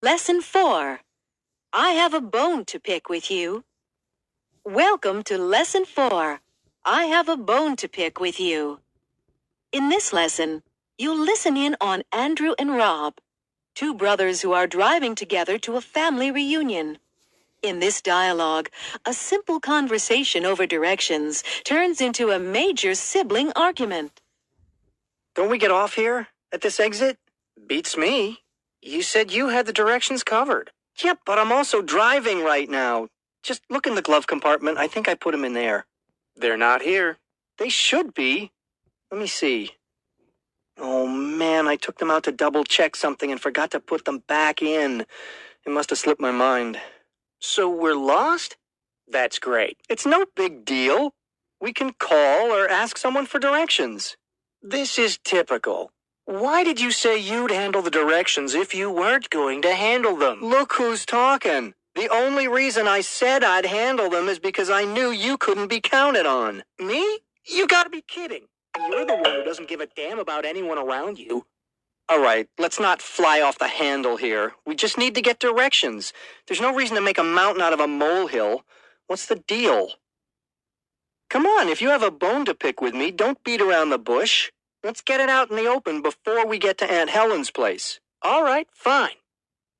Lesson 4. I have a bone to pick with you. Welcome to Lesson 4. I have a bone to pick with you. In this lesson, you'll listen in on Andrew and Rob, two brothers who are driving together to a family reunion. In this dialogue, a simple conversation over directions turns into a major sibling argument. Don't we get off here at this exit? Beats me. You said you had the directions covered. Yep, but I'm also driving right now. Just look in the glove compartment. I think I put them in there. They're not here. They should be. Let me see. Oh, man, I took them out to double-check something and forgot to put them back in. It must have slipped my mind. So we're lost? That's great. It's no big deal. We can call or ask someone for directions. This is typical. Why did you say you'd handle the directions if you weren't going to handle them? Look who's talking. The only reason I said I'd handle them is because I knew you couldn't be counted on. Me? You gotta be kidding. You're the one who doesn't give a damn about anyone around you. All right, let's not fly off the handle here. We just need to get directions. There's no reason to make a mountain out of a molehill. What's the deal? Come on, if you have a bone to pick with me, don't beat around the bush. Let's get it out in the open before we get to Aunt Helen's place. All right, fine.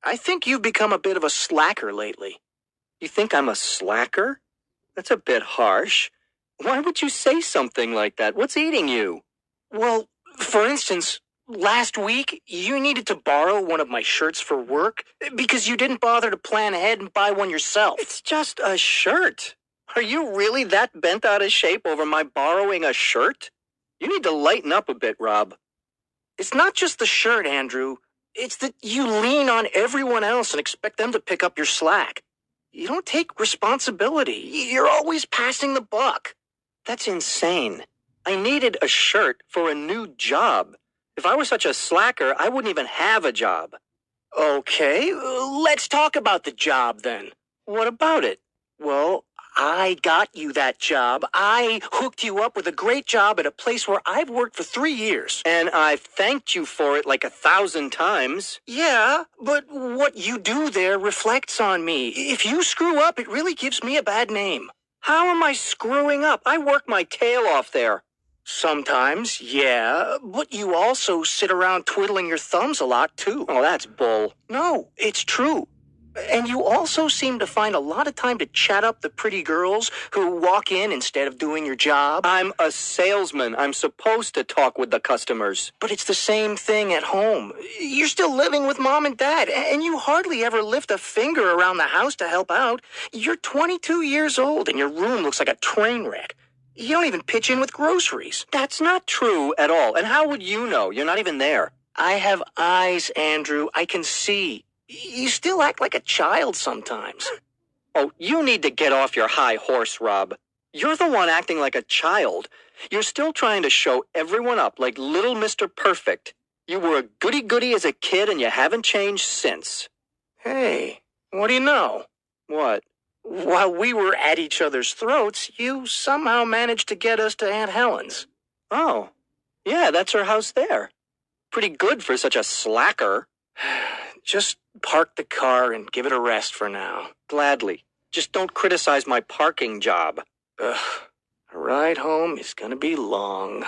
I think you've become a bit of a slacker lately. You think I'm a slacker? That's a bit harsh. Why would you say something like that? What's eating you? Well, for instance, last week you needed to borrow one of my shirts for work because you didn't bother to plan ahead and buy one yourself. It's just a shirt. Are you really that bent out of shape over my borrowing a shirt? You need to lighten up a bit, Rob. It's not just the shirt, Andrew. It's that you lean on everyone else and expect them to pick up your slack. You don't take responsibility. You're always passing the buck. That's insane. I needed a shirt for a new job. If I were such a slacker, I wouldn't even have a job. Okay, let's talk about the job then. What about it? Well, I got you that job. I hooked you up with a great job at a place where I've worked for 3 years. And I've thanked you for it like 1,000 times. Yeah, but what you do there reflects on me. If you screw up, it really gives me a bad name. How am I screwing up? I work my tail off there. Sometimes, yeah, but you also sit around twiddling your thumbs a lot, too. Oh, that's bull. No, it's true. And you also seem to find a lot of time to chat up the pretty girls who walk in instead of doing your job. I'm a salesman. I'm supposed to talk with the customers. But it's the same thing at home. You're still living with Mom and Dad, and you hardly ever lift a finger around the house to help out. You're 22 years old, and your room looks like a train wreck. You don't even pitch in with groceries. That's not true at all. And how would you know? You're not even there. I have eyes, Andrew. I can see. You still act like a child sometimes. Oh, you need to get off your high horse, Rob. You're the one acting like a child. You're still trying to show everyone up like little Mr. Perfect. You were a goody-goody as a kid and you haven't changed since. Hey, what do you know? What? While we were at each other's throats, you somehow managed to get us to Aunt Helen's. Oh, yeah, that's her house there. Pretty good for such a slacker. Just park the car and give it a rest for now. Gladly. Just don't criticize my parking job. Ugh. A ride home is gonna be long.